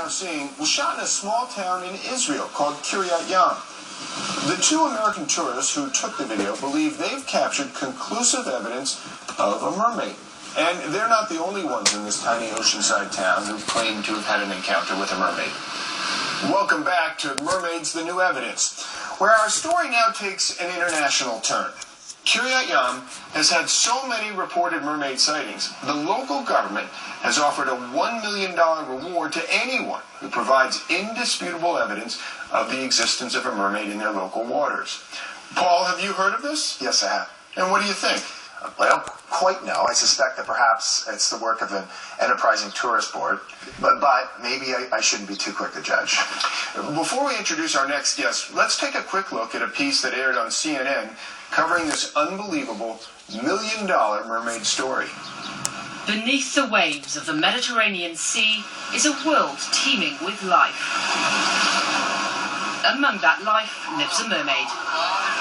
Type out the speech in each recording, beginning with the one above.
now seeing was shot in a small town in Israel called Kiryat Yam. The two American tourists who took the video believe they've captured conclusive evidence of a mermaid. And they're not the only ones in this tiny oceanside town who claim to have had an encounter with a mermaid. Welcome back to Mermaid's The New Evidence, where our story now takes an international turn. Kiryat Yam has had so many reported mermaid sightings, the local government has offered a $1 million reward to anyone who provides indisputable evidence of the existence of a mermaid in their local waters. Paul, have you heard of this? Yes, I have. And what do you think? I don't quite know. I suspect that perhaps it's the work of an enterprising tourist board, but maybe I shouldn't be too quick to judge. Before we introduce our next guest, let's take a quick look at a piece that aired on CNN covering this unbelievable $1 million mermaid story. Beneath the waves of the Mediterranean Sea is a world teeming with life. Among that life lives a mermaid.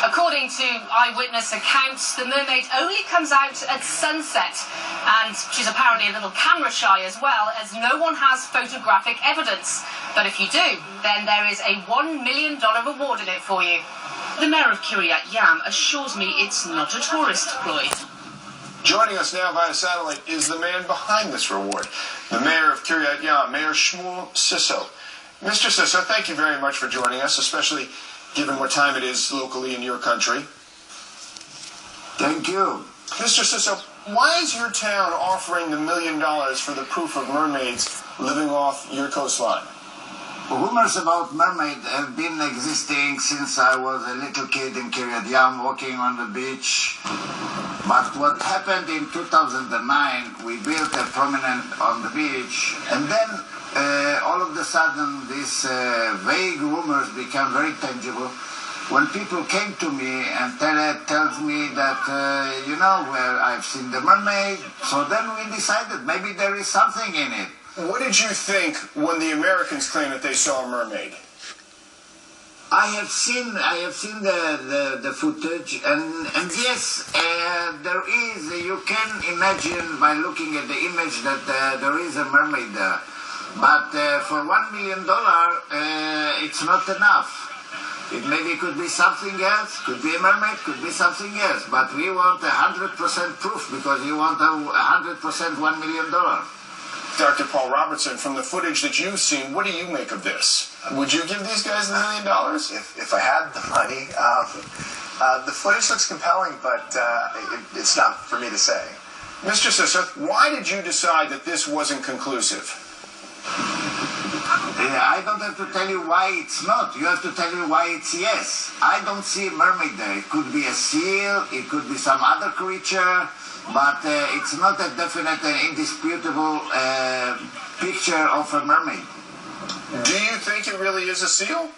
According to eyewitness accounts, the mermaid only comes out at sunset, and she's apparently a little camera shy as well, as no one has photographic evidence. But if you do, then there is a $1 million reward in it for you. The mayor of Kiryat Yam assures me it's not a tourist ploy. Joining us now via satellite is the man behind this reward, the mayor of Kiryat Yam, Mayor Shmuel Sisso. Mr. Sisso, thank you very much for joining us, especially given what time it is locally in your country. Thank you. Mr. Sisso, why is your town offering the $1 million for the proof of mermaids living off your coastline? Rumors about mermaid have been existing since I was a little kid in Kiryat Yam walking on the beach. But what happened in 2009, we built a promenade on the beach, and then all of a sudden these vague rumors became very tangible. When people came to me and tells me that, well, I've seen the mermaid, so then we decided maybe there is something in it. What did you think when the Americans claimed that they saw a mermaid? I have seen the footage, and yes, there is. You can imagine by looking at the image that there is a mermaid there. But for $1 million, it's not enough. It maybe could be something else, could be a mermaid, could be something else. But we want 100% proof because you want 100% $1 million. Dr. Paul Robertson, from the footage that you've seen, what do you make of this? Would you give these guys the $1 million? If I had the money, the footage looks compelling, but it's not for me to say. Mr. Sisso, why did you decide that this wasn't conclusive? I don't have to tell you why it's not. You have to tell me why it's yes. I don't see a mermaid there. It could be a seal, it could be some other creature, but it's not a definite and indisputable picture of a mermaid. Do you think it really is a seal?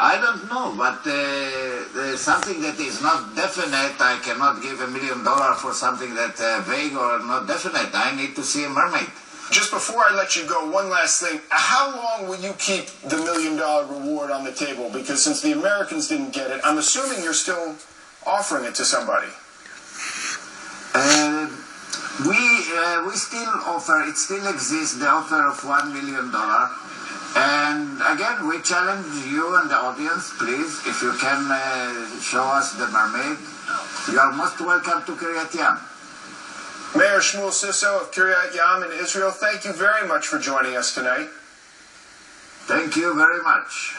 I don't know, but there's something that is not definite. I cannot give $1 million for something that's vague or not definite. I need to see a mermaid. Just before I let you go, one last thing. How long will you keep the $1 million reward on the table? Because since the Americans didn't get it, I'm assuming you're still offering it to somebody. We still offer, it still exists, the offer of $1 million. And again, we challenge you and the audience, please, if you can show us the mermaid, you are most welcome to Kiryat Yam. Mayor Shmuel Sisso of Kiryat Yam in Israel, thank you very much for joining us tonight. Thank you very much.